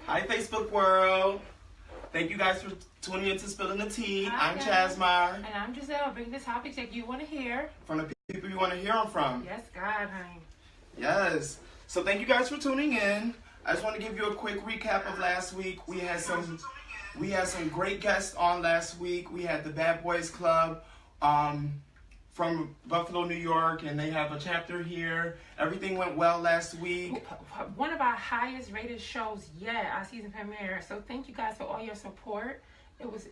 Hi, Facebook world. Thank you guys for tuning in to Spilling the Tea. Hi, I'm guys. Chasmar. And I'm Jazzelle, bringing the topics that you want to hear. From the people you want to hear them from. Yes, God, honey. Yes. So thank you guys for tuning in. I just want to give you a quick recap of last week. We had some great guests on last week. We had the Bad Boys Club from Buffalo, New York, and they have a chapter here. Everything went well last week. One of our highest rated shows yet, our season premiere. So thank you guys for all your support. It was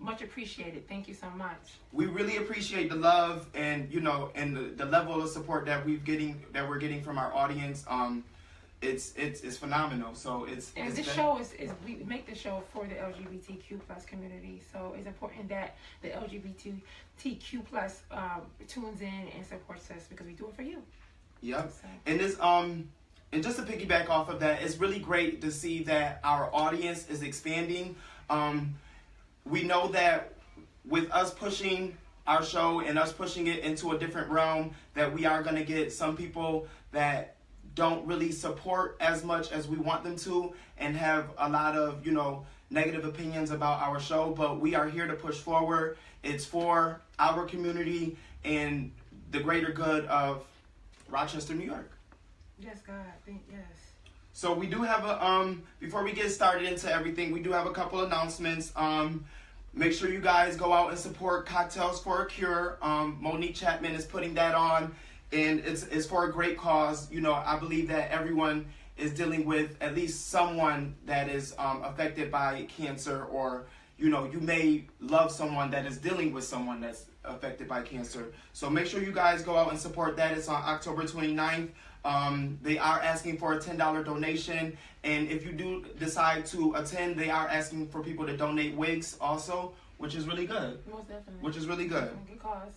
much appreciated. Thank you so much. We really appreciate the love and and the level of support that we're getting from our audience. It's phenomenal. So we make the show for the LGBTQ plus community. So it's important that the LGBTQ plus tunes in and supports us because we do it for you. Yep. So. And this and just to piggyback off of that, it's really great to see that our audience is expanding. We know that with us pushing our show and us pushing it into a different realm, that we are going to get some people that don't really support as much as we want them to and have a lot of, negative opinions about our show. But we are here to push forward. It's for our community and the greater good of Rochester, New York. Yes, God. Yes. So we do have before we get started into everything, we do have a couple announcements. Make sure you guys go out and support Cocktails for a Cure. Monique Chapman is putting that on, and it's for a great cause. I believe that everyone is dealing with at least someone that is affected by cancer, or you may love someone that is dealing with someone that's affected by cancer. So make sure you guys go out and support that. It's on October 29th. They are asking for a $10 donation, and if you do decide to attend, they are asking for people to donate wigs also, which is really good. Most definitely. Which is really good. Good cause.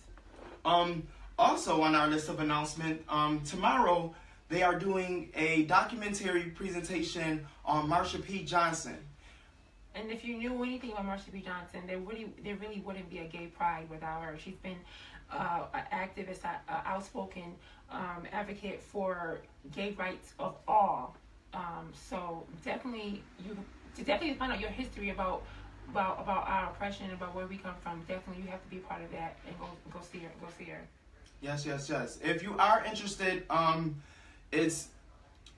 Also on our list of announcement, tomorrow they are doing a documentary presentation on Marsha P. Johnson. And if you knew anything about Marsha P. Johnson, there really wouldn't be a gay pride without her. She's been an activist, outspoken advocate for gay rights of all. So definitely find out your history about our oppression, about where we come from. Definitely, you have to be part of that and go see her. Go see her. Yes. If you are interested, it's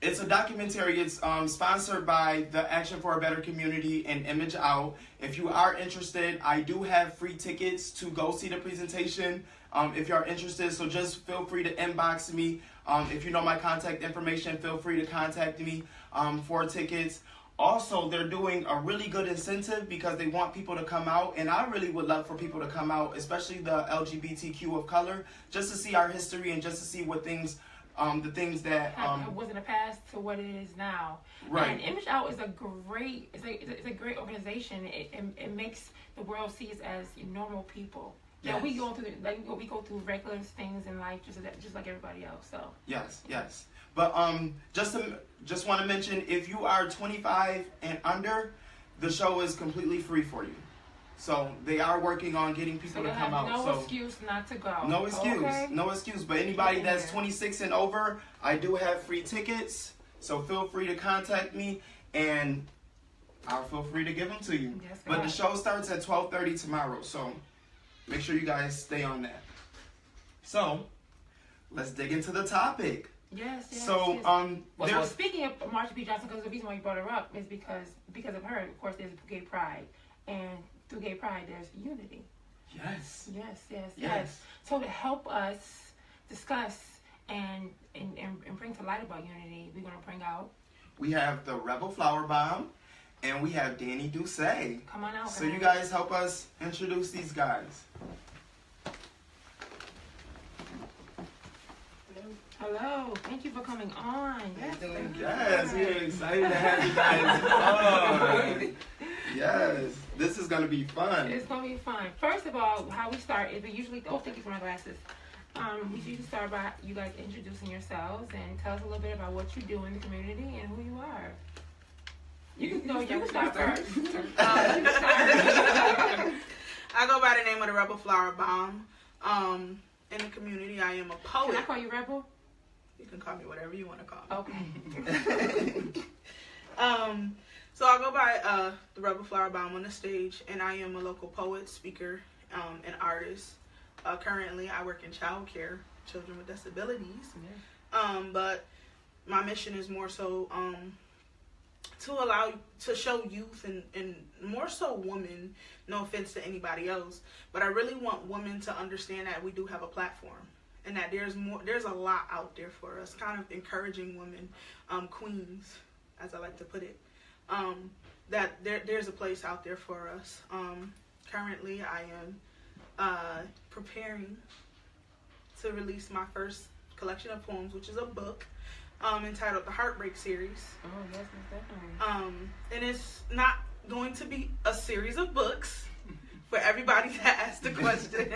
a documentary. It's sponsored by the Action for a Better Community and Image Out. If you are interested, I do have free tickets to go see the presentation. If you are interested, so just feel free to inbox me. If you know my contact information, feel free to contact me for tickets. Also, they're doing a really good incentive because they want people to come out, and I really would love for people to come out, especially the LGBTQ of color, just to see our history and just to see what things, the things that it was in the past to what it is now. Right. And Image Out is a great organization. It makes the world see us as normal people. Yeah, yes. We go through regular things in life just like everybody else. So yes. But just want to mention, if you are 25 and under, the show is completely free for you. So they are working on getting people to come out. No excuse not to go. No excuse, okay? No excuse. But anybody that's 26 and over, I do have free tickets. So feel free to contact me, and I'll feel free to give them to you. Yes, but the show starts at 12:30 tomorrow, so make sure you guys stay on that. So let's dig into the topic. Yes. So well, speaking of Marsha P. Johnson, because the reason why you brought her up is because of her. Of course, there's gay pride, and through gay pride, there's unity. Yes. So to help us discuss and bring to light about unity, we're gonna bring out. We have the Rebel Flower Bomb, and we have Danny Doucet. Come on out. So you guys help us introduce these guys. Hello, thank you for coming on. Yes, we're excited to have you guys on. Yes, this is going to be fun. It's going to be fun. First of all, how we start is we usually, thank you for my glasses. We usually start by you guys introducing yourselves and tell us a little bit about what you do in the community and who you are. You can start first. I go by the name of the Rebel Flower Bomb. In the community, I am a poet. Can I call you Rebel? You can call me whatever you want to call me. Okay. So I go by the Rebel Flower Bomb on the stage, and I am a local poet, speaker, and artist. Currently, I work in childcare, children with disabilities. Yeah. But my mission is more so to show youth and more so women. No offense to anybody else, but I really want women to understand that we do have a platform, and that there's a lot out there for us. Kind of encouraging women, queens, as I like to put it. That there's a place out there for us. Currently, I am preparing to release my first collection of poems, which is a book entitled The Heartbreak Series. Oh, yes, definitely. And it's not going to be a series of books for everybody to ask the question.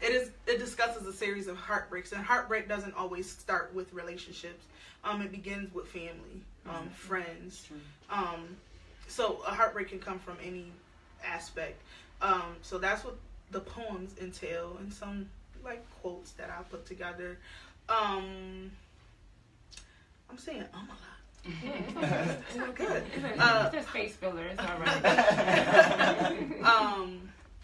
It discusses a series of heartbreaks, and heartbreak doesn't always start with relationships. It begins with family, friends. So a heartbreak can come from any aspect. So that's what the poems entail, and some like quotes that I put together. I'm saying a lot. Yeah, it's not good. It's a space filler. It's all right.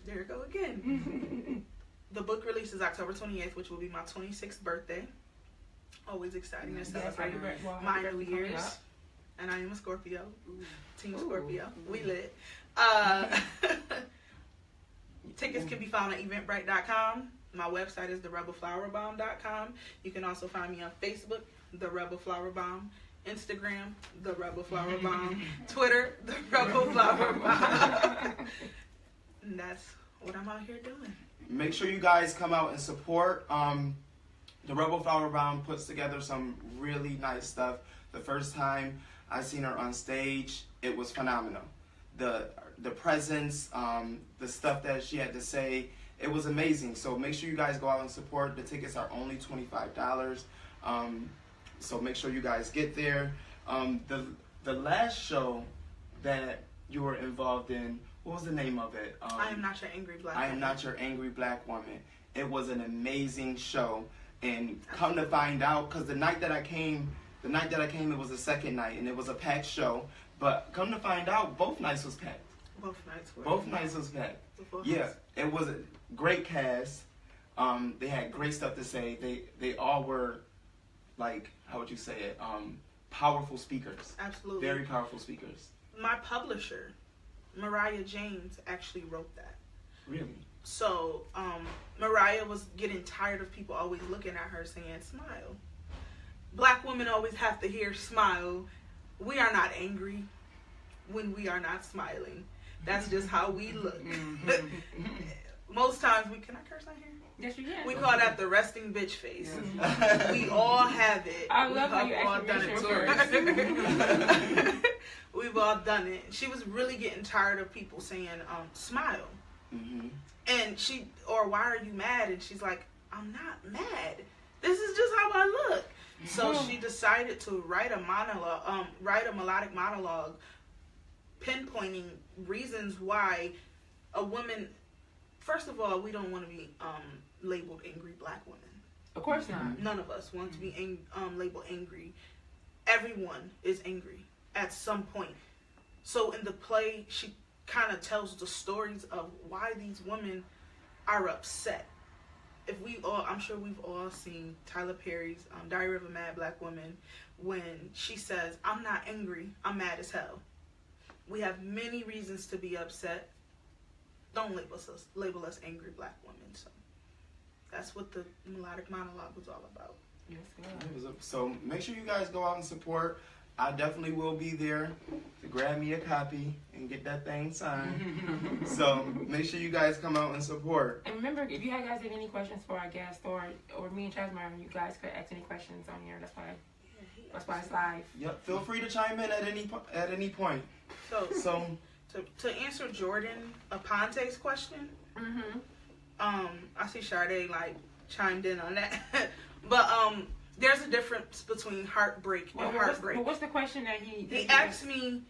There you go again. The book releases October 28th, which will be my 26th birthday. Always exciting to celebrate my new years. And I am a Scorpio. Team Scorpio. We lit. Tickets can be found at eventbrite.com. My website is therebelflowerbomb.com. You can also find me on Facebook, The Rebel Flower Bomb, Instagram, The Rebel Flower Bomb, Twitter, The Rebel Flower Bomb. And that's what I'm out here doing. Make sure you guys come out and support. The Rebel Flower Bomb puts together some really nice stuff. The first time I seen her on stage, it was phenomenal. The presence, the stuff that she had to say, it was amazing. So make sure you guys go out and support. The tickets are only $25. So make sure you guys get there. The last show that you were involved in, what was the name of it? I Am Not Your Angry Black Woman. I Am Not Your Angry Black Woman. It was an amazing show. And come to find out, because the night that I came, it was the second night, and it was a packed show. But come to find out, both nights was packed. Both nights was packed. Yeah, it was a great cast. They had great stuff to say. They all were, like, how would you say it? Powerful speakers. Absolutely. Very powerful speakers. My publisher, Mariah James, actually wrote that. Really? So, Mariah was getting tired of people always looking at her saying, smile. Black women always have to hear smile. We are not angry when we are not smiling. That's just how we look. Most times can I curse on here? Yes, you can. We call that the resting bitch face. We all have it. I love how you actually mentioned it. We've all done it. She was really getting tired of people saying, smile. Mm-hmm. And why are you mad? And she's like, I'm not mad. This is just how I look. So she decided to write a melodic monologue, pinpointing reasons why a woman. First of all, we don't want to be labeled angry black women. Of course not. None of us want to be labeled angry. Everyone is angry at some point. So in the play, she kind of tells the stories of why these women are upset. I'm sure we've all seen Tyler Perry's Diary of a Mad Black Woman, when she says, I'm not angry, I'm mad as hell. We have many reasons to be upset. Don't label us angry black women. So that's what the melodic monologue was all about. Yes, so make sure you guys go out and support. I definitely will be there to grab me a copy and get that thing signed. So make sure you guys come out and support. And remember, if you guys have any questions for our guest or me and Chasmar, you guys could ask any questions on here. That's why it's live. Yep. Feel free to chime in at any point. So to answer Jordan Aponte's question, I see Sade chimed in on that, but there's a difference between heartbreak and heartbreak. What's the question that he asked me?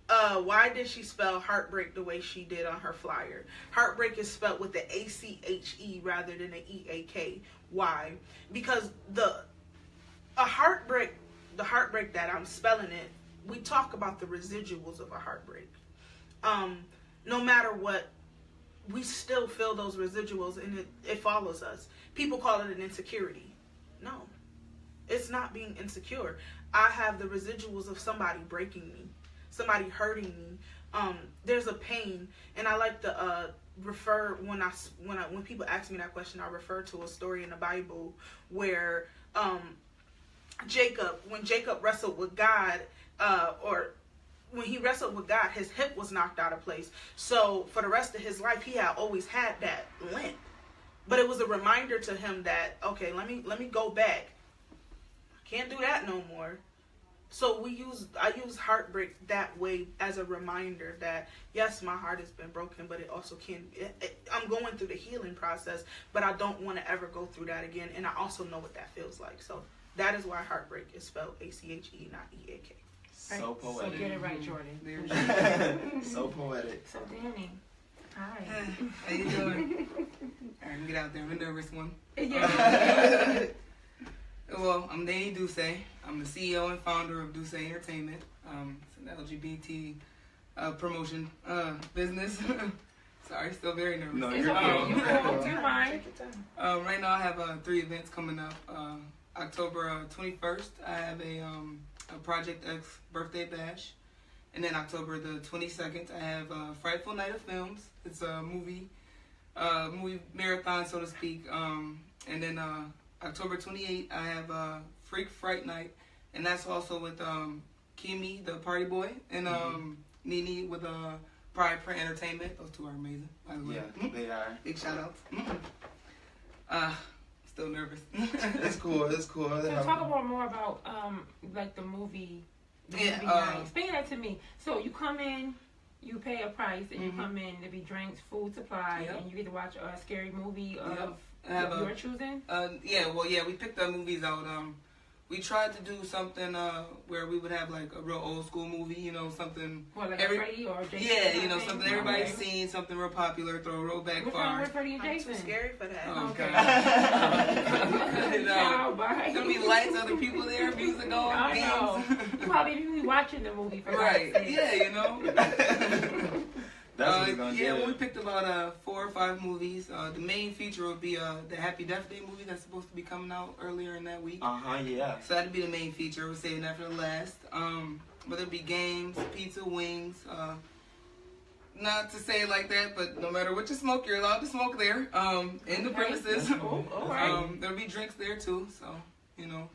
Why did she spell heartbreak the way she did on her flyer? Heartbreak is spelled with the ACHE rather than the EAK. Why? Because the heartbreak that I'm spelling it we talk about the residuals of a heartbreak. No matter what, we still feel those residuals, and it follows us. People call it an insecurity. No, it's not being insecure. I have the residuals of somebody breaking me, somebody hurting me. There's a pain, and I like to refer when people ask me that question, I refer to a story in the Bible where when Jacob wrestled with God, or when he wrestled with God, his hip was knocked out of place. So for the rest of his life, he had always had that limp. But it was a reminder to him that, okay, let me go back. I can't do that no more. So I use heartbreak that way as a reminder that, yes, my heart has been broken, but it also I'm going through the healing process, but I don't want to ever go through that again. And I also know what that feels like. So that is why heartbreak is spelled ACHE, not EAK. So poetic. So get it right, Jordan. So poetic. So Danny, hi. How you doing? All right, get out there. I'm a nervous one. Yeah. Well, I'm Danny Duce. I'm the CEO and founder of Duce Entertainment. It's an LGBT promotion business. Sorry, still very nervous. No, It's you're okay. good. You mind? Right now I have 3 events coming up. October 21st, I have a Project X birthday bash. And then October the 22nd, I have Frightful Night of Films. It's a movie marathon, so to speak. And then October 28th, I have Freak Fright Night. And that's also with Kimi, the party boy, and Nini with Pride Print Entertainment. Those two are amazing, by the way. Yeah, they are. Big shout outs. Still nervous. It's cool. So talk about more about like the movie. Yeah, night. Explain that to me. So you come in, you pay a price, and you come in. There be drinks, food, supply, and you get to watch a scary movie of your choosing. We picked the movies out. We tried to do something where we would have like a real old school movie, something. What, like Freddy or Jason? Yeah, something everybody's seen, something real popular, throw a roll back What's far. wrong with Freddy and I'm Jason? too scary for that. Oh, Okay. There's gonna be lights, other people there, music on. I know. You probably be watching the movie for Right. God's sake. Yeah, That's what we're gonna do. We picked about 4 or 5 movies. The main feature would be the Happy Death Day movie that's supposed to be coming out earlier in that week. Yeah. So that'd be the main feature. We're saving that for the last. But there'd be games, pizza, wings. Not to say it like that, but no matter what you smoke, you're allowed to smoke there. In the premises. Oh, all right. There'll be drinks there too. So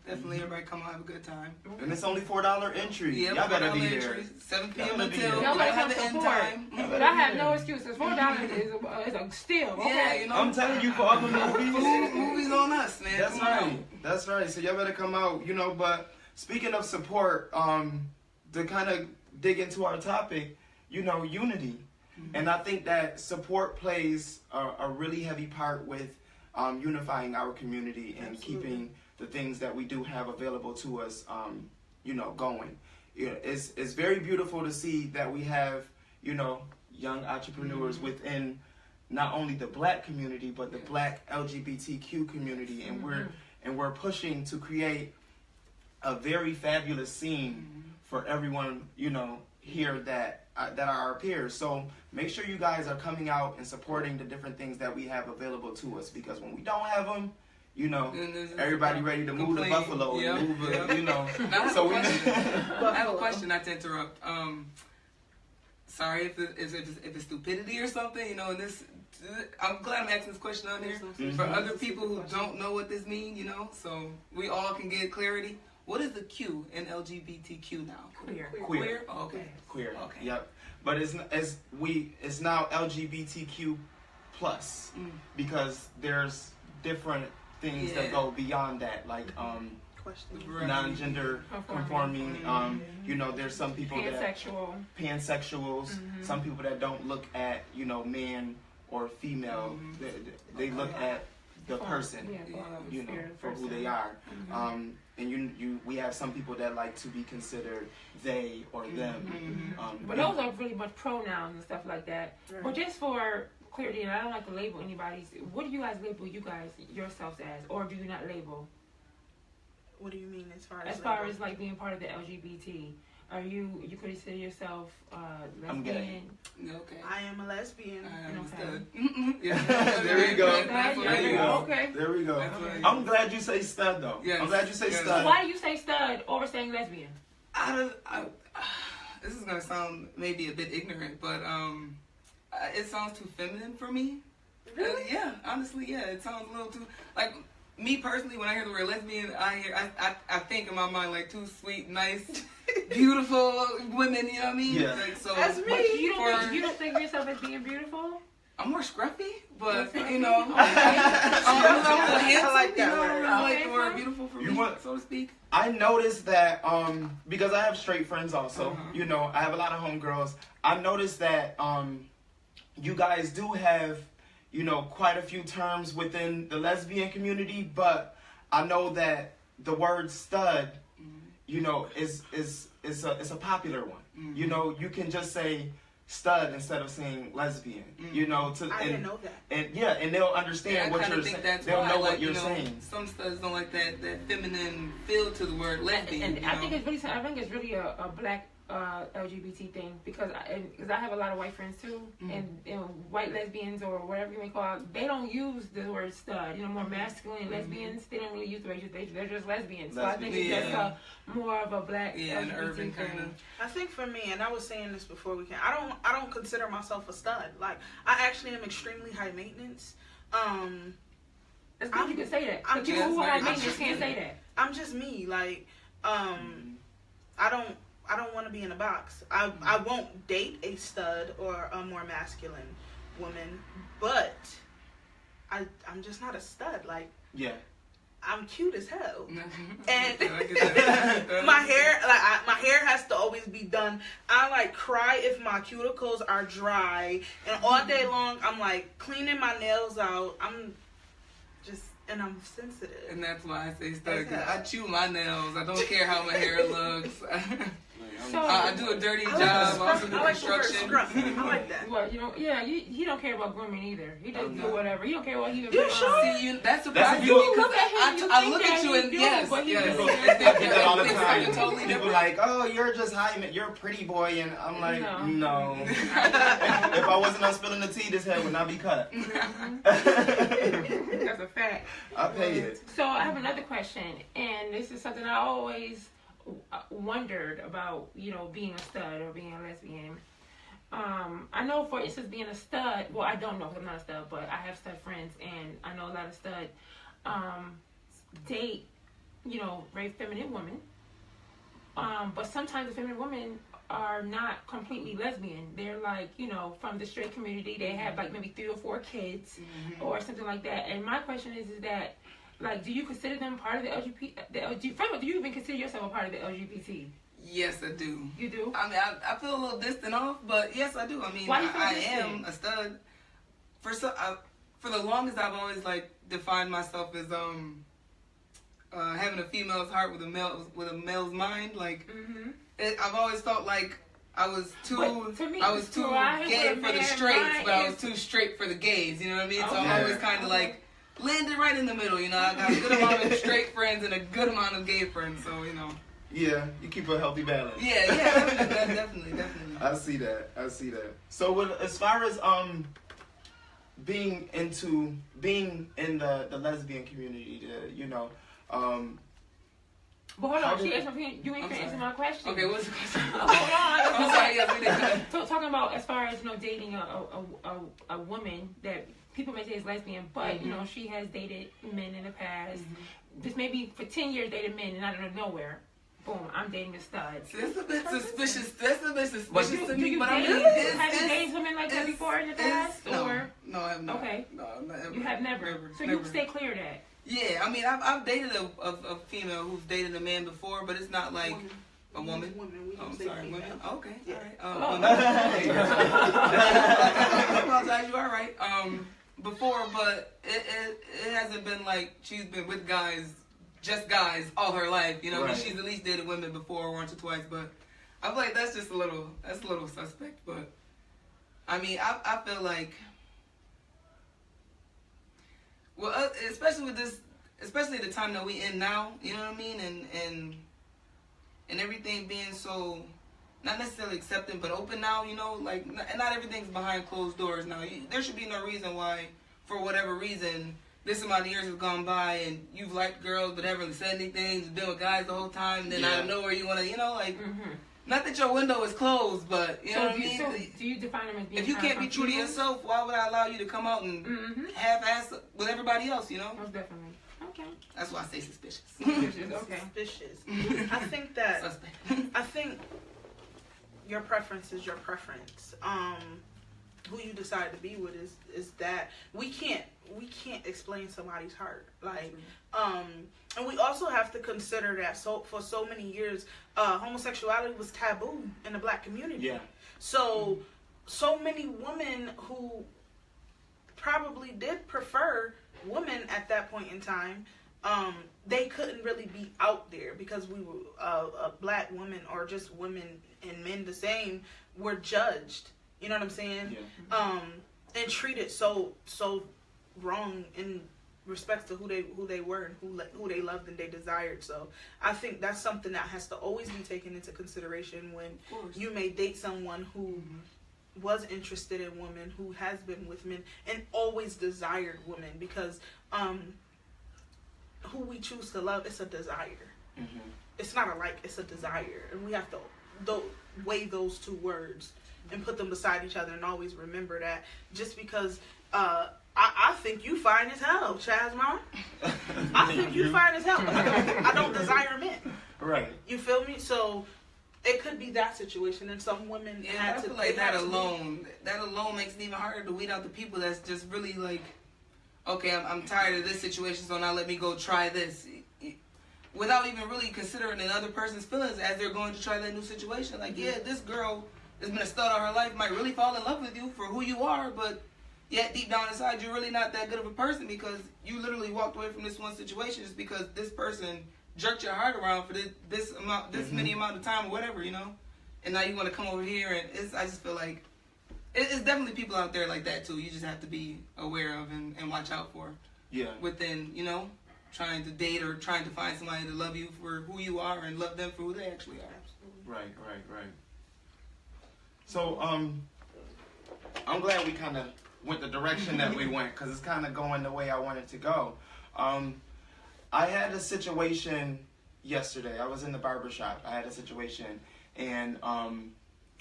definitely everybody come out, have a good time. And it's only $4 entry. Yeah, Y'all better be $4 there. entry, 7 p.m. Y'all better be until there. we Nobody don't have comes the end support. time. But I have no excuses. $4 is a steal. Okay. Yeah, I'm telling you, for other movies. Movies on us, man. That's Come right. on. That's right. So y'all better come out, But speaking of support, to kind of dig into our topic, unity. And I think that support plays a really heavy part with unifying our community and keeping the things that we do have available to us, going. It's very beautiful to see that we have, young entrepreneurs within not only the Black community but the Black LGBTQ community, and we're pushing to create a very fabulous scene for everyone, here that are our peers. So make sure you guys are coming out and supporting the different things that we have available to us, because when we don't have them, everybody ready to move to Buffalo. Yep. And move, Now, I have a question, not to interrupt. Sorry if it's stupidity or something, and this. I'm glad I'm asking this question on here for other people who don't know what this means, so we all can get clarity. What is the Q in LGBTQ now? Queer. Oh, okay. Queer. Okay. Yep. But it's now LGBTQ plus because there's different things that go beyond that, like non-gender conforming. There's some people pansexuals. Some people that don't look at man or female. They look at the person, for who they are. And we have some people that like to be considered they or them. But those are really much pronouns and stuff like that. Right. But just for clarity, and I don't like to label anybody's. What do you guys label yourselves as, or do you not label? What do you mean as far as like being part of the LGBT? you consider yourself lesbian? I'm gay. Okay. I am a lesbian. I am a Okay. stud. There you go. That's what There I you use. go. Okay. There we go. That's what I use. I'm glad you say stud though. Yes. I'm glad you say Yes. stud. Why do you say stud over saying lesbian? This is gonna sound maybe a bit ignorant, but it sounds too feminine for me. Really? Yeah, honestly, yeah. It sounds a little too like me personally. When I hear the word lesbian, I think in my mind like two sweet, nice, beautiful women. You know what I mean? Yeah. Like, so That's me. But you don't think of yourself as being beautiful? I'm more scruffy, but Okay. you know, I'm handsome. I like that You know, I word. really like the Okay, word fine. beautiful for You me, want- so to speak. I noticed that because I have straight friends also. Uh-huh. You know, I have a lot of homegirls. I noticed that you guys do have, you know, quite a few terms within the lesbian community, but I know that the word stud, you know, is a popular one. Mhm. You know, you can just say stud instead of saying lesbian. You know, I didn't know that. and they'll understand I what kind you're of think saying. that's They'll why, know like, what you're you know, saying. some studs don't like that feminine feel to the word lesbian. And you I know? think it's really a black LGBT thing because I have a lot of white friends too, and white lesbians or whatever you may call it, they don't use the word stud. You know, more masculine lesbians, they don't really use the word. They're just lesbians. So I think it's just more of a black an LGBT urban thing. kind of. I think for me, and I was saying this before we came, I don't consider myself a stud. Like, I actually am extremely high maintenance. It's good you can say that. I'm But people who just- have I'm maintenance just- can't say that. I'm just me. Like, I don't want to be in a box. I won't date a stud or a more masculine woman, but I'm just not a stud. Like, Yeah. I'm cute as hell. And my hair, my hair has to always be done. I like cry if my cuticles are dry, and all day long I'm like cleaning my nails out. I'm sensitive. And that's why I say stud, 'cause Okay. I chew my nails. I don't care how my hair looks. So I do a dirty I job. like I also do I like the word construction. scruff. I like that. Well, you know, yeah, he don't care about grooming either. He just do whatever. He don't care what he even. You sure? See, that's surprising You me because look at him, you I think look that at you he and do, yes, but he yes. really I get that all the It's time. totally People different. like, oh, you're just high, you're a pretty boy, and I'm like, No. no. If I wasn't not spilling the tea, this hair would not be cut. That's a fact. I pay it. So I have another question, and this is something I always wondered about, you know, being a stud or being a lesbian. I know, for instance, being a stud, well, I don't know because I'm not a stud, but I have stud friends, and I know a lot of stud date, you know, very feminine women. But sometimes the feminine women are not completely lesbian. They're like, you know, from the straight community. They have like maybe 3 or 4 kids or something like that. And my question is that, like, do you consider them part of the LGBT? First of all, do you even consider yourself a part of the LGBT? Yes, I do. You do? I mean, I feel a little distant off, but yes, I do. I mean, Why do you feel I distant? am a stud. For the longest, I've always like defined myself as having a female's heart with a male's mind. Like, I've always felt like I was too gay for the straights, but I was too straight for the gays. You know what I mean? So I'm always kind of like landed right in the middle. You know, I got a good amount of straight friends and a good amount of gay friends. So, you know. Yeah, you keep a healthy balance. Yeah, definitely. I see that. So, as far as being in the lesbian community, you know, But hold on, you ain't answer my question. Okay, what's the question? Hold on. I'm sorry, yes, we did. So talking about as far as, you know, dating a woman that people may say is lesbian, but you know, she has dated men in the past. Just maybe for 10 years dated men, and out of nowhere, boom, I'm dating a stud. That's a bit suspicious. That's a bit suspicious Do to me. you But I date? mean, Have you dated women like that before in the past? No, Or no, I have not. Okay. No, not ever. you have never. So never. you stay clear of that. Yeah, I mean, I've dated a female who's dated a man before, but it's not like a woman. We Oh, don't I'm say sorry, female. women. Okay, Yeah. all right. I apologize. You are right. Before, but it hasn't been like she's been with just guys all her life. You know, Right. she's at least dated women before once or twice. But I feel like that's a little suspect. But I mean, I feel like, well, especially with this, especially the time that we in now. You know what I mean, and everything being so not necessarily accepting, but open now, you know, like, and not everything's behind closed doors now. There should be no reason why, for whatever reason, this amount of years have gone by and you've liked girls but haven't really said anything, you've been with guys the whole time, and then out of nowhere you want to, you know, like, not that your window is closed, but, you know what I mean? So do you define them as being if you can't be true to yourself, why would I allow you to come out and half-ass with everybody else, you know? Most definitely. Okay. That's why I say suspicious. Okay. Suspicious. I think your preference is your preference. Who you decide to be with is that we can't explain somebody's heart, like, and we also have to consider that for so many years homosexuality was taboo in the Black community. So many women who probably did prefer women at that point in time, they couldn't really be out there because we were a Black woman, or just women and men the same, were judged. You know what I'm saying? And treated so wrong in respect to who they were and who they loved and they desired. So I think that's something that has to always be taken into consideration when you may date someone who was interested in women, who has been with men and always desired women, because who we choose to love, it's a desire. It's not a like, it's a desire, and we have to weigh those two words and put them beside each other and always remember that. Just because I think you fine as hell, Chasmar. I think you fine as hell. I don't desire men. Right. You feel me? So it could be that situation, and some women had I to. feel like that alone makes it even harder to weed out the people that's just really like, okay, I'm tired of this situation, so now let me go try this, without even really considering the other person's feelings as they're going to try that new situation. Like, yeah, this girl has been a stud all her life, might really fall in love with you for who you are, but yet deep down inside you're really not that good of a person, because you literally walked away from this one situation just because this person jerked your heart around for this many amount of time or whatever, you know. And now you want to come over here, and I just feel like it's definitely people out there like that too. You just have to be aware of and watch out for. Within, you know, trying to date or trying to find somebody to love you for who you are and love them for who they actually are. Right. So, I'm glad we kind of went the direction that we went, because it's kind of going the way I wanted to go. I had a situation yesterday. I was in the barbershop. I had a situation, and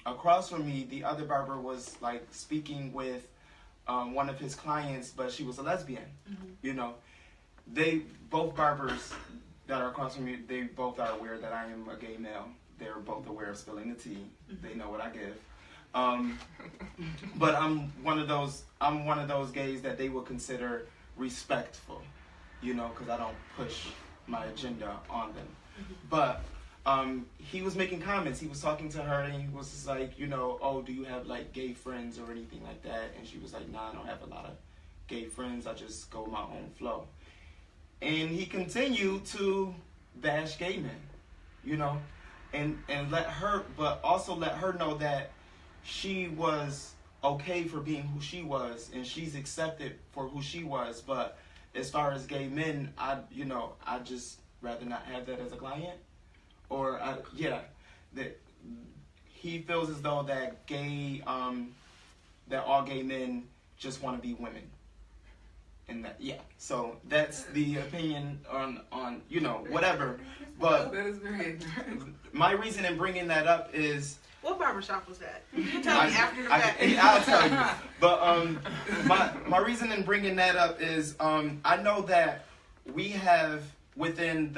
across from me, the other barber was like speaking with one of his clients, but she was a lesbian. You know, both barbers that are across from me, they both are aware that I am a gay male. They're both aware of spilling the tea. They know what I give. But I'm one of those gays that they would consider respectful, you know, because I don't push my agenda on them. But he was making comments. He was talking to her, and he was just like, you know, oh, do you have like gay friends or anything like that? And she was like, nah, I don't have a lot of gay friends. I just go my own flow. And he continued to bash gay men, you know, and let her, but also let her know that she was okay for being who she was, and she's accepted for who she was. But as far as gay men, I just rather not have that as a client. Or that he feels as though that that all gay men just want to be women. And that, so that's the opinion on you know, whatever. But that is very my reason in bringing that up is, what barbershop was that? You tell me after the fact. I'll tell you. But my reason in bringing that up is I know that we have within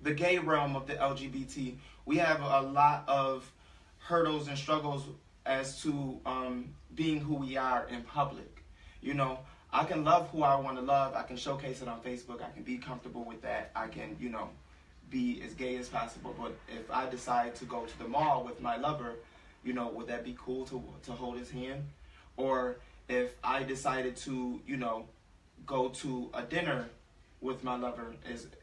the gay realm of the LGBT, we have a lot of hurdles and struggles as to being who we are in public. You know, I can love who I want to love. I can showcase it on Facebook. I can be comfortable with that. I can, you know, be as gay as possible. But if I decide to go to the mall with my lover, you know, would that be cool to hold his hand? Or if I decided to, you know, go to a dinner with my lover,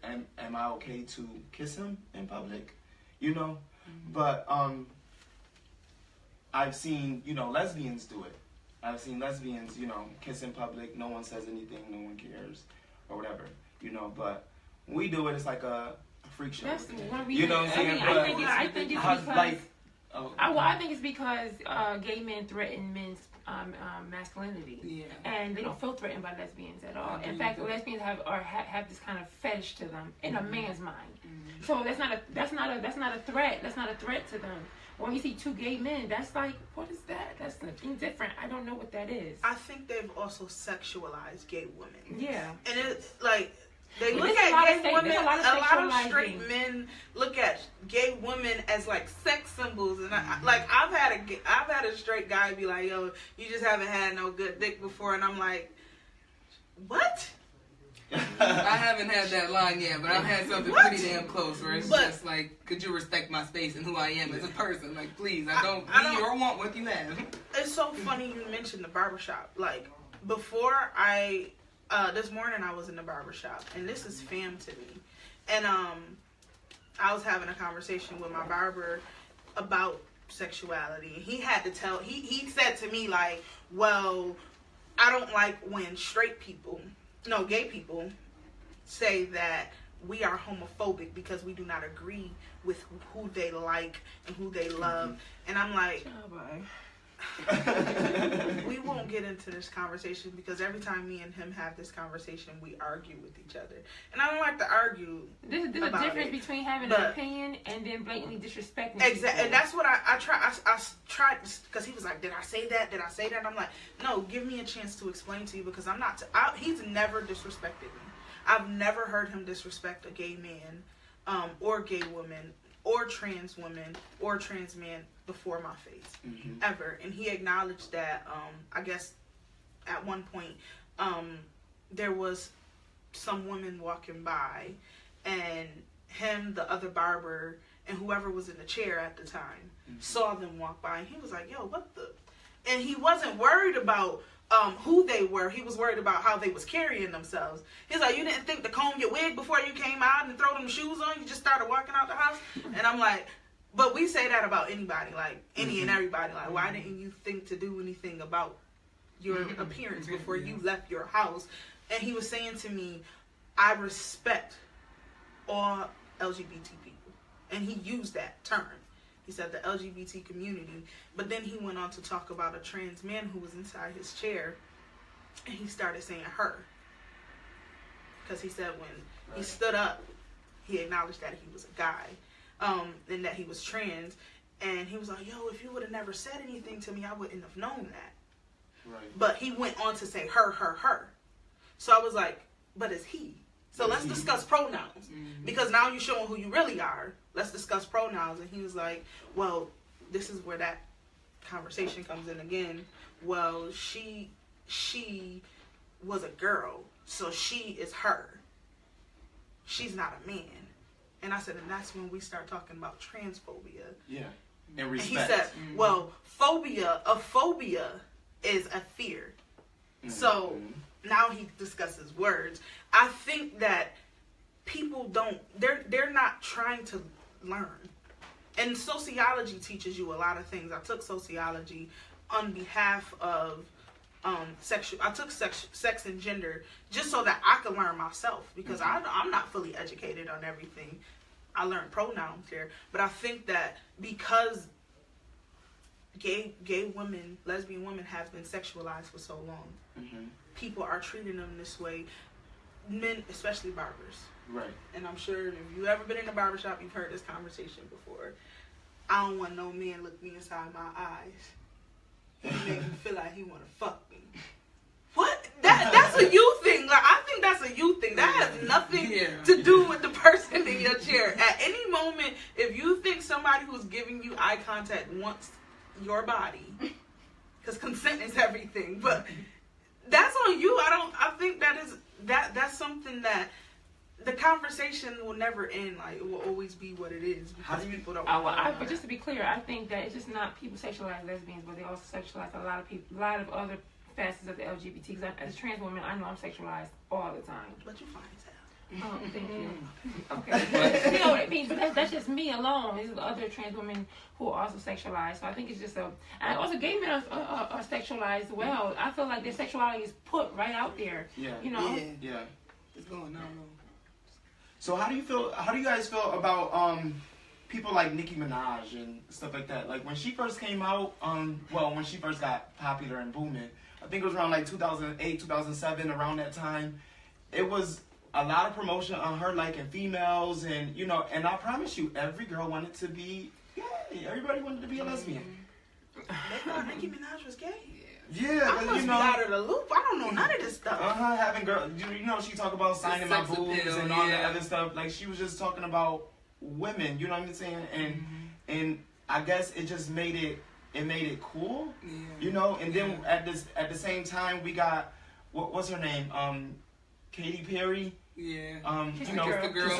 am I okay to kiss him in public? You know? But I've seen, you know, lesbians do it. I've seen lesbians, you know, kiss in public. No one says anything. No one cares, or whatever. You know, but when we do it, it's like a freak show. That's one reason. You know what I'm saying? I think it's because like Oh. I think it's because gay men threaten men's masculinity. Yeah. And they don't feel threatened by lesbians at all. In fact, lesbians have this kind of fetish to them in a man's mind. Mm-hmm. So that's not a threat. That's not a threat to them. When you see two gay men, that's like, what is that? That's something different. I don't know what that is. I think they've also sexualized gay women. Yeah. And it's like, they look at gay women, a lot of straight men look at gay women as like sex symbols, and I've had a straight guy be like, "Yo, you just haven't had no good dick before," and I'm like, "What?" I haven't had that line yet, but I've had something pretty damn close where it's just like, could you respect my space and who I am as a person? Like, please, I don't need or want what you have. It's so funny you mentioned the barbershop. Like, before this morning I was in the barbershop, and this is fam to me. And I was having a conversation with my barber about sexuality. He had to tell, he said to me like, well, I don't like when gay people say that we are homophobic because we do not agree with who they like and who they love. And I'm like, we won't get into this conversation because every time me and him have this conversation, we argue with each other, and I don't like to argue. There's a difference between having an opinion and then blatantly disrespecting. Exactly, and that's what I tried because he was like, "Did I say that? Did I say that?" And I'm like, "No, give me a chance to explain to you because I'm not. He's never disrespected me. I've never heard him disrespect a gay man, or gay woman, or trans woman, or trans man before my face, ever." And he acknowledged that, I guess, at one point, there was some women walking by, and him, the other barber, and whoever was in the chair at the time, saw them walk by, and he was like, "Yo, what the?" And he wasn't worried about who they were. He was worried about how they was carrying themselves. He's like, "You didn't think to comb your wig before you came out and throw them shoes on? You just started walking out the house?" And I'm like, but we say that about anybody, like any and everybody. Like, why didn't you think to do anything about your appearance before you left your house? And he was saying to me, I respect all LGBT people. And he used that term. He said the LGBT community. But then he went on to talk about a trans man who was inside his chair. And he started saying her. Because he said when he stood up, he acknowledged that he was a guy. And that he was trans. And he was like, "Yo, if you would have never said anything to me, I wouldn't have known that." Right. But he went on to say her. So I was like, but it's he. So let's discuss pronouns. Because now you're showing who you really are. Let's discuss pronouns. And he was like, well, this is where that conversation comes in again. Well, she was a girl, so she is her. She's not a man. And I said, and that's when we start talking about transphobia. Yeah. And respect. And he said, well, a phobia is a fear. So now he discusses words. I think that people they're not trying to learn. And sociology teaches you a lot of things. I took sociology on behalf of I took sex and gender just so that I could learn myself, because I'm not fully educated on everything. I learned pronouns here, but I think that because gay women, lesbian women have been sexualized for so long, people are treating them this way. Men, especially barbers. Right. And I'm sure if you've ever been in a barbershop, you've heard this conversation before. I don't want no man look me inside my eyes and make me feel like he want to fuck me. What? That's a you thing. Like, I think that's a you thing. That has nothing to do with the person in your chair. At any moment, if you think somebody who's giving you eye contact wants your body, because consent is everything, but that's on you. I think that's something that the conversation will never end. Like, it will always be what it is, because people don't. But just to be clear, I think that it's just not people sexualize lesbians, but they also sexualize a lot of other facets of the LGBT. Because as a trans woman, I know I'm sexualized all the time. But you fine as hell. Oh, thank you. Okay. You know what I mean? But that's just me alone. There's other trans women who are also sexualized. So I think it's just and also gay men are sexualized well. I feel like their sexuality is put right out there. Yeah. You know? Yeah. It's going on. So how do you guys feel about people like Nicki Minaj and stuff like that. Like when she first came out, when she first got popular and booming, I think it was around like 2008, 2007, around that time. It was a lot of promotion on her liking females, and you know, and I promise you, every girl wanted to be gay. Everybody wanted to be a lesbian. They thought Nicki Minaj was gay. Yeah, I must be out of the loop. I don't know none of this stuff. Having girl, you know, she talked about signing my boobs and all that other stuff. Like she was just talking about women. You know what I'm saying? And I guess it just made it cool. Yeah. You know. And then at the same time, we got what's her name? Katy Perry. Yeah. Kiss the girls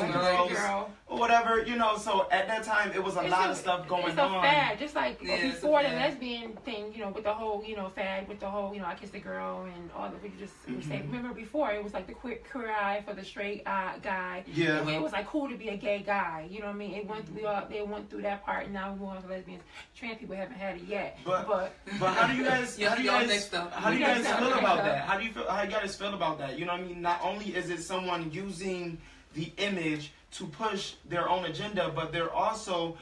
or whatever, you know. So at that time, it was a lot of stuff going on. It's a fad, just like before the lesbian thing, you know, with the whole, you know, fad with the whole, you know, I kissed a girl and all the you just say. Remember before it was like the queer eye for the straight guy. Yeah. It was like cool to be a gay guy. You know what I mean? It went they went through that part, and now we're going to lesbians. Trans people haven't had it yet. But how do you guys feel about that? How do you guys feel about that? You know what I mean? Not only is it someone using the image to push their own agenda, but they also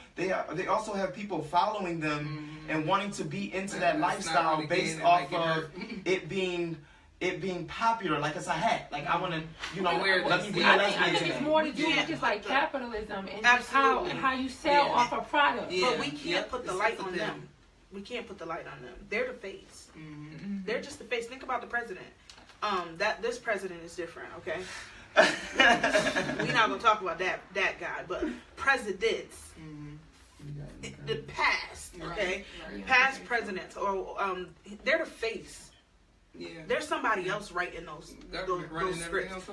have people following them and wanting to be into that lifestyle based off of it being popular. Like it's a hat. Like I want to, you know, let me be a lesbian. I think it's more to do with just like capitalism and just how you sell off a product. Yeah. But we can't put the light on them. We can't put the light on them. They're the face. They're just the face. Think about the president. This president is different. Okay. We're not gonna talk about that guy, but presidents, the past, okay, past presidents, or they're the face. Yeah, there's somebody else writing those scripts.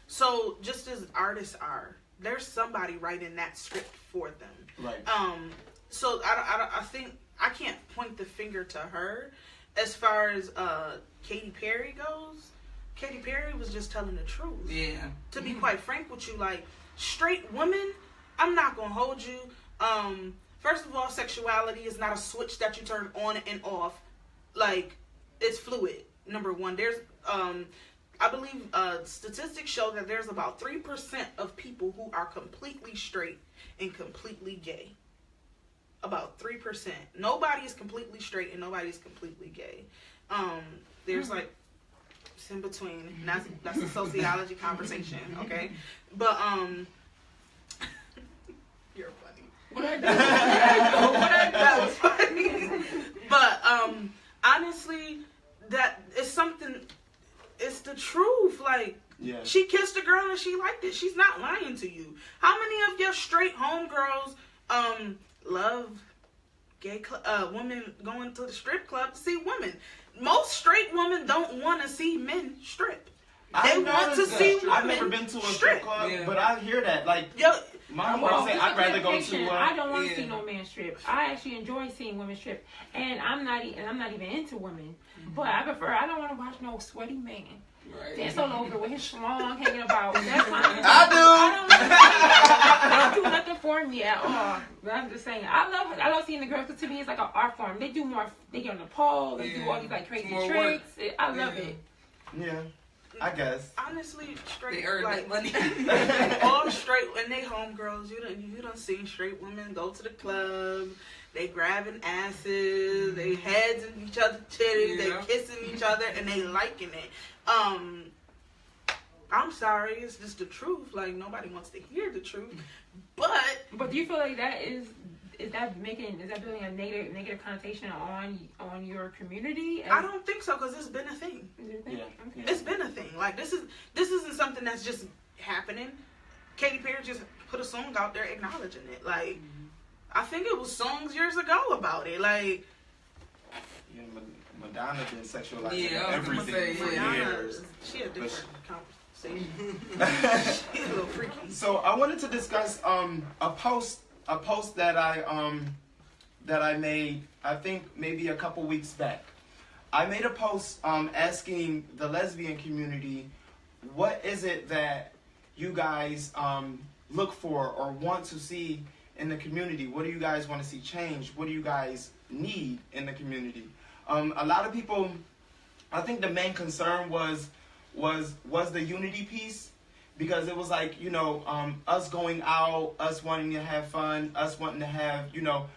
So just as artists are, there's somebody writing that script for them. Right. So I think I can't point the finger to her as far as Katy Perry goes. Katy Perry was just telling the truth. Yeah. To be quite frank with you, like, straight women, I'm not going to hold you. First of all, sexuality is not a switch that you turn on and off. Like, it's fluid, number one. There's, I believe statistics show that there's about 3% of people who are completely straight and completely gay. About 3%. Nobody is completely straight and nobody is completely gay. There's like, in between. That's a sociology conversation, okay? But you're funny. What I do? Funny. But honestly, that is something. It's the truth. Like, she kissed a girl and she liked it. She's not lying to you. How many of your straight homegirls love gay women going to the strip club to see women? Most straight women don't want to see men strip. They want to see women. I've never been to a strip club, but I hear that. Like, my wife say I'd rather go to. I don't want to see no man strip. I actually enjoy seeing women strip, and I'm not even into women. But I don't want to watch no sweaty man. Right. Dance all over with his schlong hanging about. That's my. I don't do nothing for me at all. But I'm just saying, I love seeing the girls, because to me it's like an art form. They do more. They get on the pole. They do all these like crazy tricks. I love it. Yeah. I guess. Honestly, straight, they earn like money. All straight, when they homegirls, you done seen straight women go to the club. They grabbing asses, they heads in each other's titties, they kissing each other, and they liking it. I'm sorry, it's just the truth. Like, nobody wants to hear the truth. But do you feel like that is that building a negative connotation on your community? I don't think so, because it's been a thing. Yeah. Okay. It's been a thing. Like, this isn't something that's just happening. Katy Perry just put a song out there acknowledging it. Like, I think it was songs years ago about it. Like, Madonna been sexualizing everything for years. She a different conversation. She's a little freaky. So I wanted to discuss a post that I made, I think maybe a couple weeks back. I made a post asking the lesbian community, what is it that you guys look for or want to see in the community? What do you guys want to see change? What do you guys need in the community? A lot of people, I think the main concern was the unity piece, because it was like, you know, us going out, us wanting to have fun, us wanting to have, you know,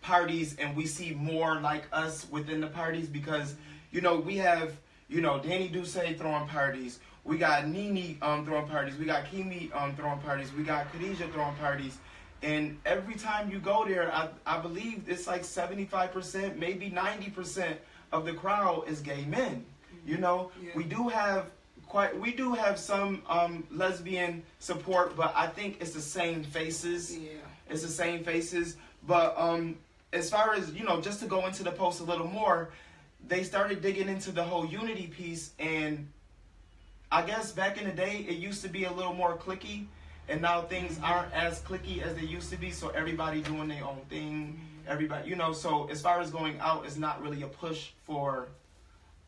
parties, and we see more like us within the parties because, you know, we have, you know, Danny Duce throwing parties. We got Nene throwing parties. We got Kimi throwing parties. We got Khadijah throwing parties. And every time you go there, I believe it's like 75%, maybe 90% of the crowd is gay men. You know, we do have some lesbian support, but I think it's the same faces. Yeah. It's the same faces. But as far as, you know, just to go into the post a little more, they started digging into the whole unity piece, and I guess back in the day it used to be a little more cliquey, and now things aren't as cliquey as they used to be, so everybody doing their own thing, everybody, you know, so as far as going out, it's not really a push for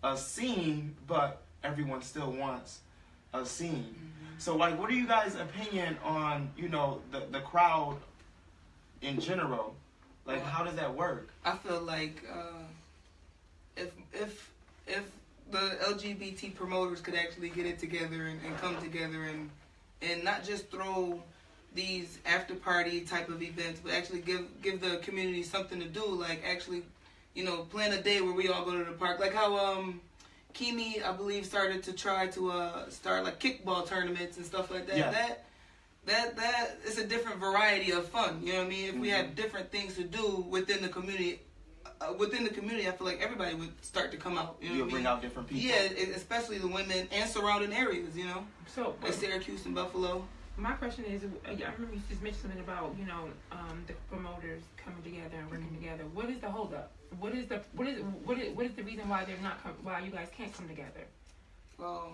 a scene, but everyone still wants a scene. So, like, what are you guys' opinion on, you know, the crowd in general? Like, how does that work? I feel like if the LGBT promoters could actually get it together and come together and not just throw these after party type of events, but actually give the community something to do, like actually, you know, plan a day where we all go to the park, like how Kimi, I believe, started to try to start like kickball tournaments and stuff like that. Yeah. That is a different variety of fun. You know what I mean? If we have different things to do within the community, I feel like everybody would start to come out. You know what I mean? Bring out different people. Yeah, especially the women and surrounding areas. You know, So, like Syracuse and Buffalo. my question is, I remember you just mentioned something about, you know, the promoters coming together and working together. What is the holdup? What is the reason why they're not why you guys can't come together? Well,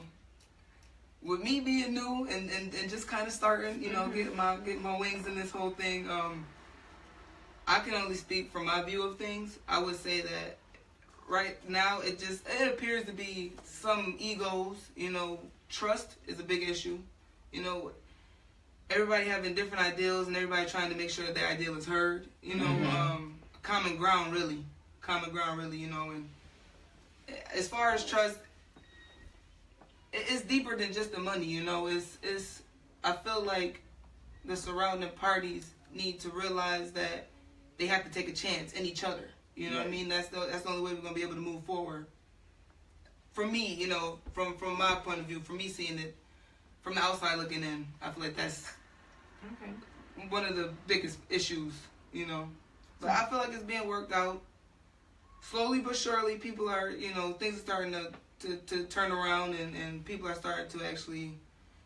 with me being new and just kind of starting, you know, getting my wings in this whole thing, I can only speak from my view of things. I would say that right now it appears to be some egos, you know, trust is a big issue. You know, everybody having different ideals and everybody trying to make sure that their ideal is heard, you know, common ground really, you know, and as far as trust, it's deeper than just the money, you know. It's I feel like the surrounding parties need to realize that they have to take a chance in each other. You know what I mean? That's the only way we're gonna be able to move forward. For me, you know, from my point of view, for me seeing it from the outside looking in, I feel like that's one of the biggest issues, you know. But I feel like it's being worked out slowly but surely. People are, you know, things are starting to turn around, and people are starting to actually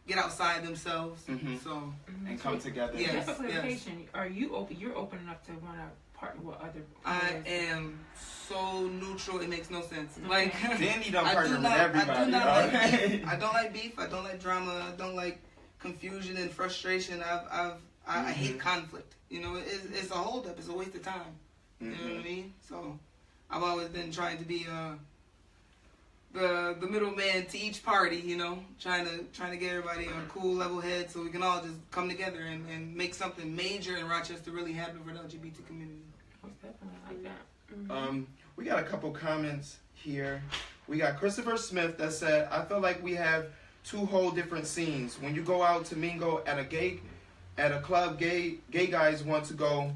get outside themselves. So and come together. Yes, just for clarification, are you open? You're open enough to want to partner with other I am so neutral, it makes no sense. Like, Danny don't partner with everybody. I don't like beef. I don't like drama. I don't like confusion and frustration. I hate conflict. You know, it's a holdup. It's a waste of time. You know what I mean? So I've always been trying to be the middleman to each party, you know, trying to get everybody on a cool level head so we can all just come together and make something major in Rochester really happen for the LGBT community. Most definitely, I like that. We got a couple comments here. We got Christopher Smith that said, I feel like we have two whole different scenes. When you go out to mingle at a club, gay guys want to go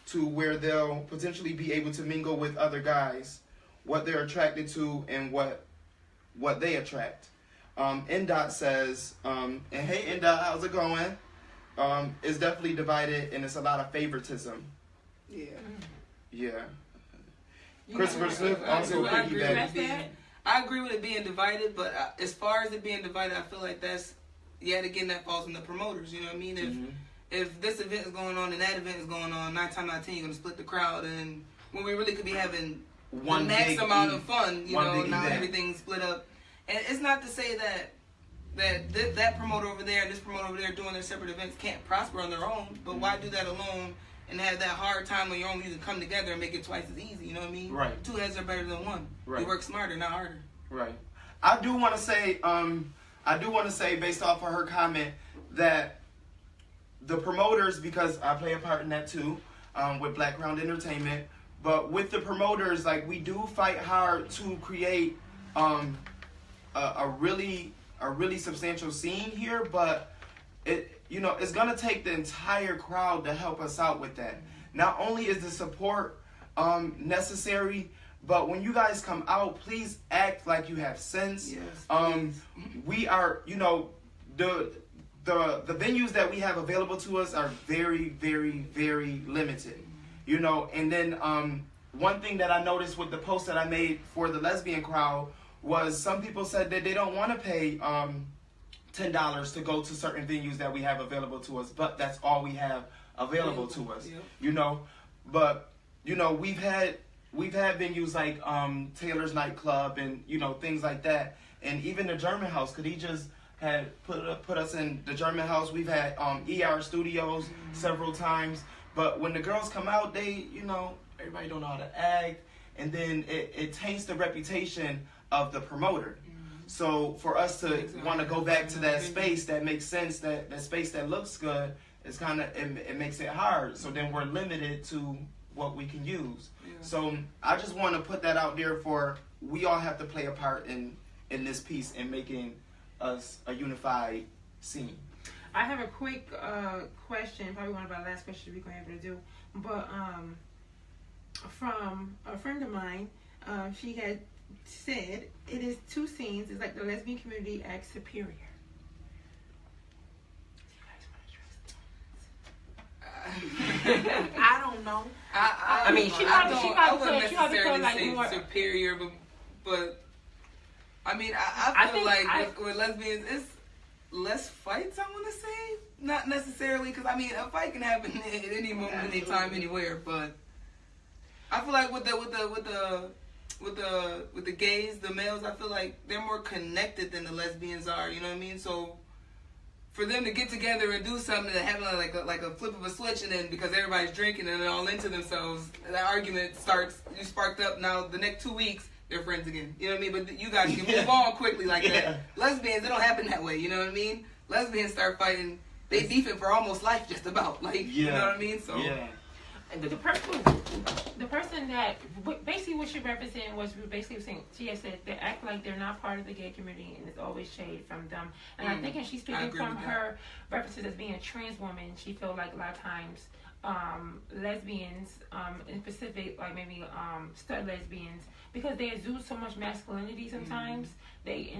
to where they'll potentially be able to mingle with other guys, what they're attracted to and what they attract. NDOT says, and hey NDOT, how's it going? It's definitely divided and it's a lot of favoritism. Yeah. Yeah. Christopher Smith also piggybacked. I agree with it being divided, but as far as it being divided, I feel like that's, yet again, that falls on the promoters. You know what I mean? If this event is going on and that event is going on, 9 times out of 10 you're going to split the crowd, and when we really could be having the max amount of fun, you know, now everything's split up. And it's not to say that promoter over there and this promoter over there doing their separate events can't prosper on their own, but why do that alone and have that hard time on your own? You can come together and make it twice as easy, you know what I mean? Right. 2 heads are better than 1. Right. You work smarter, not harder. Right. I do want to say, based off of her comment, that the promoters, because I play a part in that too, with Black Ground Entertainment, but with the promoters, like, we do fight hard to create a really a really substantial scene here, but it's gonna take the entire crowd to help us out with that. Not only is the support necessary, but when you guys come out, please act like you have sense. Yes, we are, the venues that we have available to us are very, very, very limited. And then one thing that I noticed with the post that I made for the lesbian crowd was some people said that they don't want to pay $10 to go to certain venues that we have available to us, but that's all we have available to us. But we've had venues like Taylor's Nightclub and things like that, and even the German House. Khadijah's had put us in the German House. We've had ER Studios several times, but when the girls come out, they everybody don't know how to act, and then it taints the reputation of the promoter. So for us to want to go back to that space that makes sense, that space that looks good, it's kind of it makes it hard. So then we're limited to what we can use. So I just want to put that out there for we all have to play a part in this piece in making us a unified scene. I have a quick question, probably one of our last questions we're going to be able to do, but from a friend of mine, she had said it is two scenes. It's like the lesbian community acts superior. I don't know. I mean, she wouldn't probably feel like say more superior, but I mean, I feel like with lesbians, it's less fights. I want to say, not necessarily, because I mean, a fight can happen at any moment, any time, anywhere. But I feel like with the gays, the males, I feel like they're more connected than the lesbians are. You know what I mean? So for them to get together and do something that happen like a flip of a switch, and then because everybody's drinking and they're all into themselves, that argument starts. You sparked up. Now the next 2 weeks, they're friends again. You know what I mean? But you guys can move on quickly like that. Lesbians, it don't happen that way. You know what I mean? Lesbians start fighting. They beefing for almost life, just about. You know what I mean? So the person that basically what she represented was basically saying, she had said they act like they're not part of the gay community and it's always shade from them. And I think, and she's speaking from her references as being a trans woman, she felt like a lot of times lesbians, in specific, like maybe stud lesbians, because they exude so much masculinity sometimes, they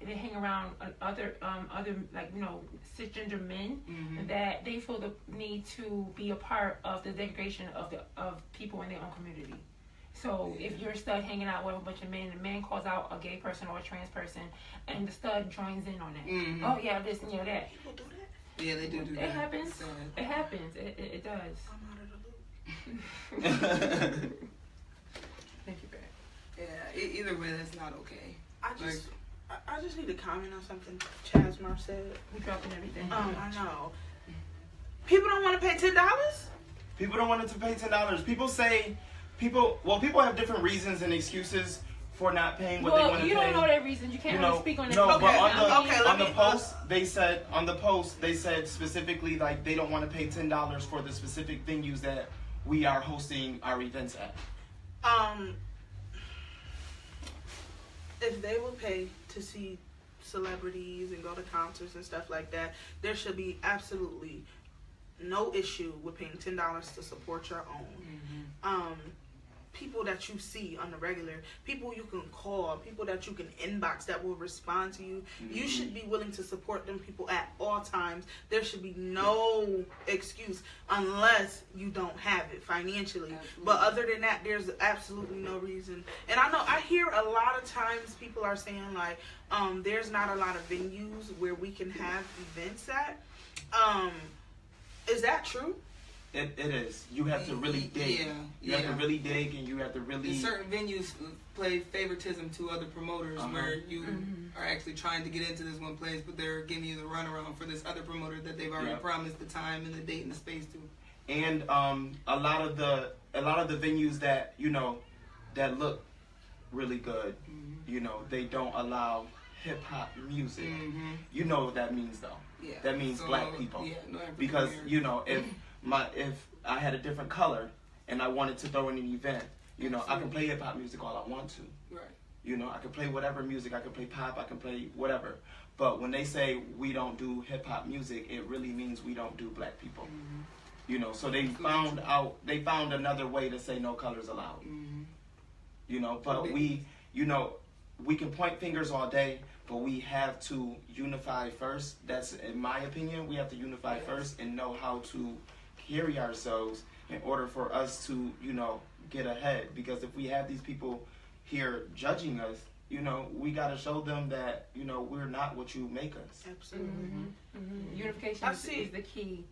hang around other like cisgender men, that they feel the need to be a part of the degradation of people in their own community. So if you're a stud hanging out with a bunch of men, the man calls out a gay person or a trans person, and the stud joins in on that. Oh yeah, this and that. People do that. Yeah, they do that. It happens. It happens. It does. I'm out of the loop. Thank you, babe. Yeah, either way, that's not okay. I just need to comment on something Chasmar said. We dropping everything. I know. People don't want to pay $10? People don't want to pay $10. People have different reasons and excuses for not paying what they want to pay. You don't know their reasons. You can't really speak on that. No, but on the post they said specifically like they don't want to pay $10 for the specific venues that we are hosting our events at. If they will pay to see celebrities and go to concerts and stuff like that, there should be absolutely no issue with paying $10 to support your own. People that you see on the regular, people you can call, people that you can inbox that will respond to you. You should be willing to support them people at all times. There should be no excuse unless you don't have it financially. But other than that, there's absolutely no reason. And I hear a lot of times people are saying like, there's not a lot of venues where we can have events at. Is that true? It is. You have to really dig. You have to really dig, and you have to really. And certain venues play favoritism to other promoters, where you are actually trying to get into this one place, but they're giving you the runaround for this other promoter that they've already promised the time and the date and the space to. And a lot of the venues that that look really good, they don't allow hip hop music. You know what that means though? Yeah. That means black people. Yeah, because if I had a different color and I wanted to throw in an event, I can play hip hop music all I want to. Right. I can play whatever music. I can play pop. I can play whatever. But when they say we don't do hip hop music, it really means we don't do black people. Mm-hmm. You know, so they found another way to say no colors allowed. Mm-hmm. You know, but we can point fingers all day, but we have to unify first. That's, in my opinion, we have to unify first and know how to carry ourselves in order for us to, you know, get ahead. Because if we have these people here judging us, you know, we got to show them that, you know, we're not what you make us. Absolutely. Mm-hmm. Mm-hmm. Unification I is see the key.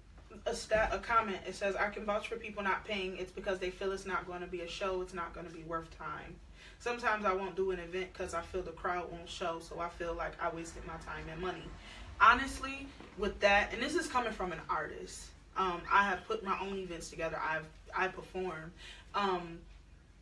A comment, it says, I can vouch for people not paying. It's because they feel it's not going to be a show. It's not going to be worth time. Sometimes I won't do an event because I feel the crowd won't show, so I feel like I wasted my time and money. Honestly, with that, and this is coming from an artist, I have put my own events together. I perform.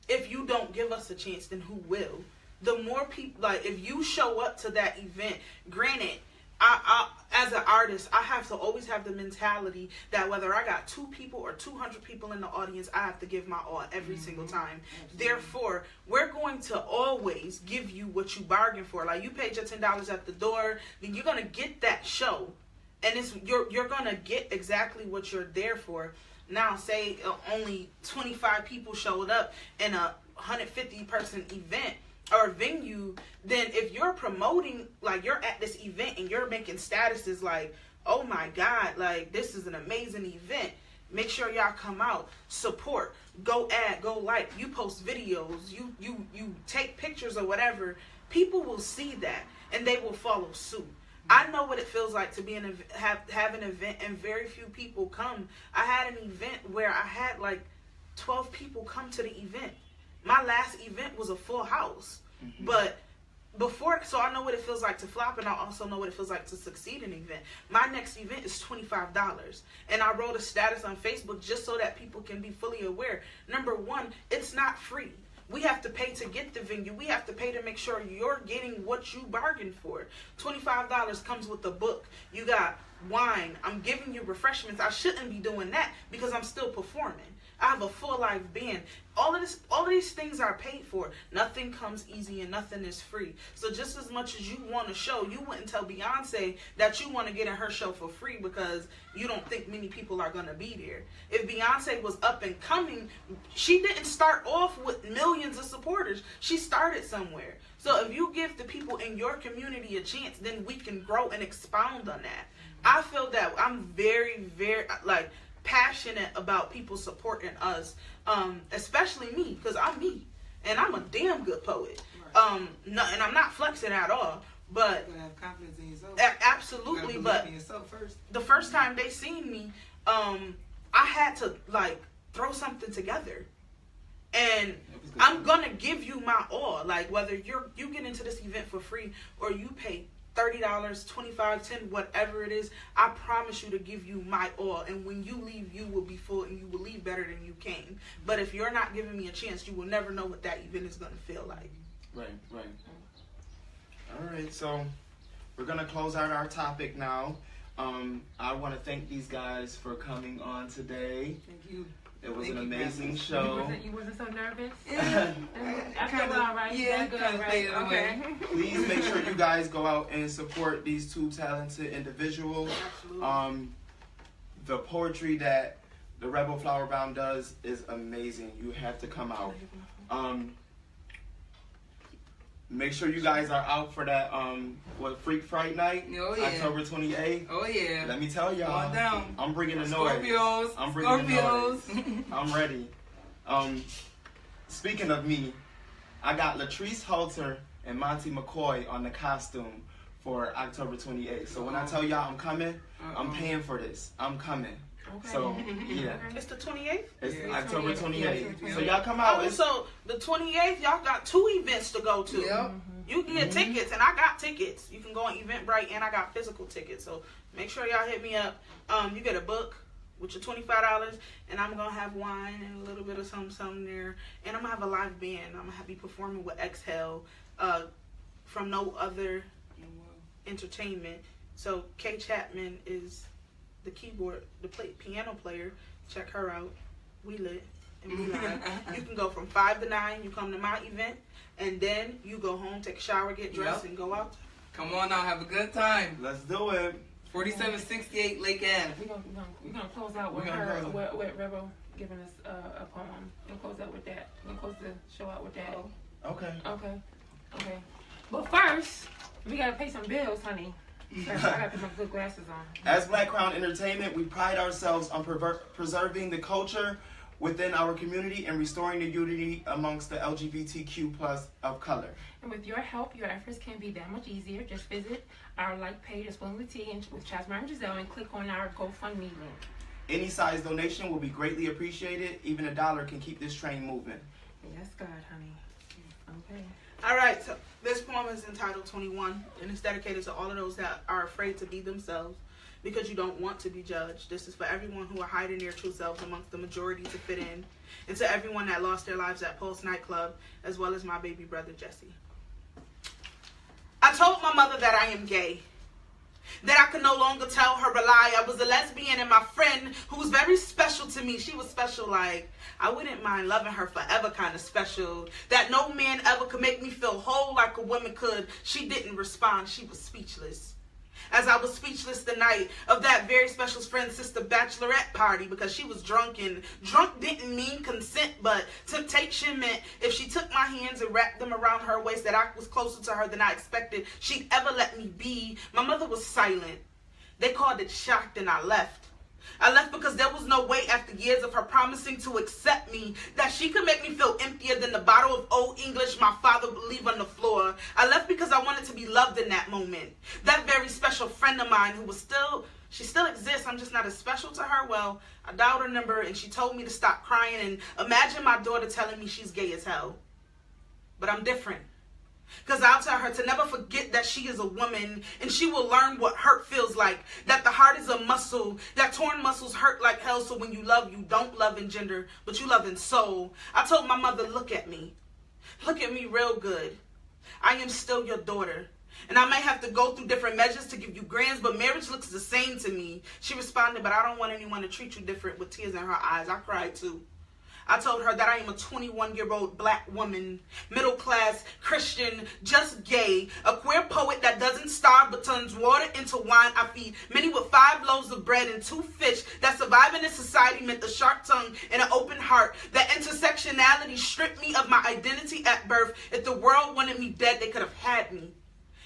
If you don't give us a chance, then who will? The more people, like, if you show up to that event, granted, I as an artist, I have to always have the mentality that whether I got 2 people or 200 people in the audience, I have to give my all every single time. Absolutely. Therefore, we're going to always give you what you bargained for. Like, you paid your $10 at the door, then you're going to get that show. And you're going to get exactly what you're there for. Now, say only 25 people showed up in a 150-person event or venue, then if you're promoting, like, you're at this event and you're making statuses like, oh my God, like, this is an amazing event, make sure y'all come out, support, go add, go like, you post videos, you take pictures or whatever, people will see that and they will follow suit. I know what it feels like to be have an event and very few people come. I had an event where I had like 12 people come to the event. My last event was a full house. Mm-hmm. But before, so I know what it feels like to flop, and I also know what it feels like to succeed in an event. My next event is $25. And I wrote a status on Facebook just so that people can be fully aware. Number one, it's not free. We have to pay to get the venue. We have to pay to make sure you're getting what you bargained for. $25 comes with a book. You got wine. I'm giving you refreshments. I shouldn't be doing that because I'm still performing. I have a full live band. All of these things are paid for. Nothing comes easy and nothing is free. So just as much as you want a show, you wouldn't tell Beyonce that you want to get in her show for free because you don't think many people are going to be there. If Beyonce was up and coming, she didn't start off with millions of supporters. She started somewhere. So if you give the people in your community a chance, then we can grow and expound on that. I feel that I'm very, very, like, passionate about people supporting us, especially me, because I'm me, and I'm a damn good poet. Right. And I'm not flexing at all, but you gotta have confidence in yourself. Absolutely, but in yourself first. The first time they seen me, I had to like throw something together, and I'm gonna give you my all. Like whether you get into this event for free or you pay $30, $25, $10, whatever it is, I promise you to give you my all. And when you leave, you will be full and you will leave better than you came. But if you're not giving me a chance, you will never know what that event is going to feel like. Right. All right, so we're going to close out our topic now. I want to thank these guys for coming on today. Thank you. It was an amazing show. You wasn't so nervous? I feel all right. Yeah, kind of faded away. Please make sure you guys go out and support these 2 talented individuals. Absolutely. The poetry that the Rebel Flower Bomb does is amazing. You have to come out. Make sure you guys are out for that Freak Fright Night, oh, yeah. October 28th. Oh yeah. Let me tell y'all, going down. I'm bringing the noise. Scorpios. I'm bringing the noise. I'm ready. Speaking of me, I got Latrice Halter and Monty McCoy on the costume for October 28th. So when I tell y'all I'm coming, I'm paying for this. I'm coming. Okay. So, yeah. It's the 28th? It's October 28th. So y'all come out. So the 28th, y'all got 2 events to go to. Yep. You can get tickets, and I got tickets. You can go on Eventbrite, and I got physical tickets. So make sure y'all hit me up. You get a book with your $25, and I'm going to have wine and a little bit of something there. And I'm going to have a live band. I'm going to be performing with Exhale from No Other Entertainment. So Kay Chapman is the piano player. Check her out. We lit and we live. You can go from 5 to 9. You come to my event, and then you go home, take a shower, get dressed, and go out. Come on out, have a good time. Let's do it. 4768 Lake Ave. We're gonna close out with her, with Rebel giving us a poem. We're gonna close out with that. We're gonna close the show out with that. Okay. Okay. But first, we gotta pay some bills, honey. I gotta put my good glasses on. As Black Crown Entertainment, we pride ourselves on preserving the culture within our community and restoring the unity amongst the LGBTQ plus of color. And with your help, your efforts can be that much easier. Just visit our like page, Spilling the Tea, and with Chasmar Jazzelle, and click on our GoFundMe link. Any size donation will be greatly appreciated. Even $1 can keep this train moving. Yes, God, honey. Okay. All right, so this poem is entitled 21, and it's dedicated to all of those that are afraid to be themselves because you don't want to be judged. This is for everyone who are hiding their true selves amongst the majority to fit in, and to everyone that lost their lives at Pulse nightclub, as well as my baby brother, Jesse. I told my mother that I am gay, that I could no longer tell her a lie. I was a lesbian, and my friend, who was very special to me, she was special like I wouldn't mind loving her forever kind of special, that no man ever could make me feel whole like a woman could. She didn't respond. She was speechless. As I was speechless the night of that very special friend's sister bachelorette party, because she was drunk, and drunk didn't mean consent, but temptation meant if she took my hands and wrapped them around her waist that I was closer to her than I expected she'd ever let me be. My mother was silent. They called it shocked, and I left. I left because there was no way, after years of her promising to accept me, that she could make me feel emptier than the bottle of Old English my father would leave on the floor. I left because I wanted to be loved in that moment. That very special friend of mine who was she still exists, I'm just not as special to her. Well, I dialed her number and she told me to stop crying, and imagine my daughter telling me she's gay as hell. But I'm different. Because I'll tell her to never forget that she is a woman, and she will learn what hurt feels like, that the heart is a muscle, that torn muscles hurt like hell, so when you love, you don't love in gender, but you love in soul. I told my mother, look at me real good. I am still your daughter, and I may have to go through different measures to give you grands, but marriage looks the same to me. She responded, but I don't want anyone to treat you different, with tears in her eyes. I cried too. I told her that I am a 21-year-old black woman, middle class, Christian, just gay, a queer poet that doesn't starve but turns water into wine. I feed many with 5 loaves of bread and 2 fish, that surviving in society meant a sharp tongue and an open heart, that intersectionality stripped me of my identity at birth. If the world wanted me dead, they could have had me.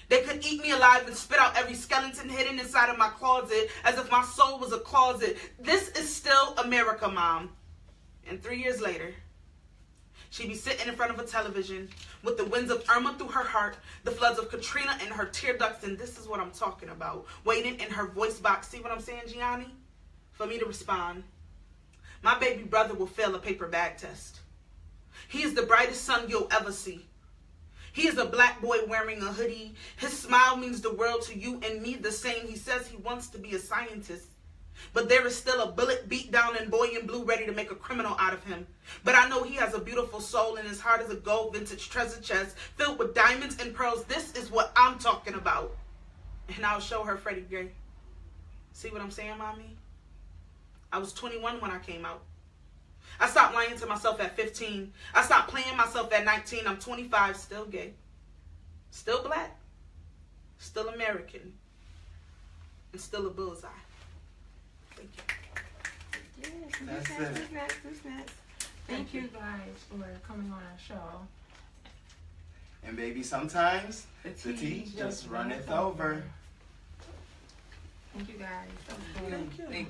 They could eat me alive and spit out every skeleton hidden inside of my closet, as if my soul was a closet. This is still America, Mom. And 3 years later, she'd be sitting in front of a television with the winds of Irma through her heart, the floods of Katrina in her tear ducts, and this is what I'm talking about, waiting in her voice box. See what I'm saying, Gianni? For me to respond. My baby brother will fail a paper bag test. He is the brightest sun you'll ever see. He is a black boy wearing a hoodie. His smile means the world to you and me the same. He says he wants to be a scientist, but there is still a bullet beat down and boy in blue ready to make a criminal out of him. But I know he has a beautiful soul, and his heart is a gold vintage treasure chest filled with diamonds and pearls. This is what I'm talking about. And I'll show her Freddie Gray. See what I'm saying, Mommy? I was 21 when I came out. I stopped lying to myself at 15. I stopped playing myself at 19. I'm 25, still gay. Still black. Still American. And still a bullseye. Thank you. Yes, that's next. Thank you guys for coming on our show. And baby, sometimes the tea just runneth over. Thank you guys. Thank you.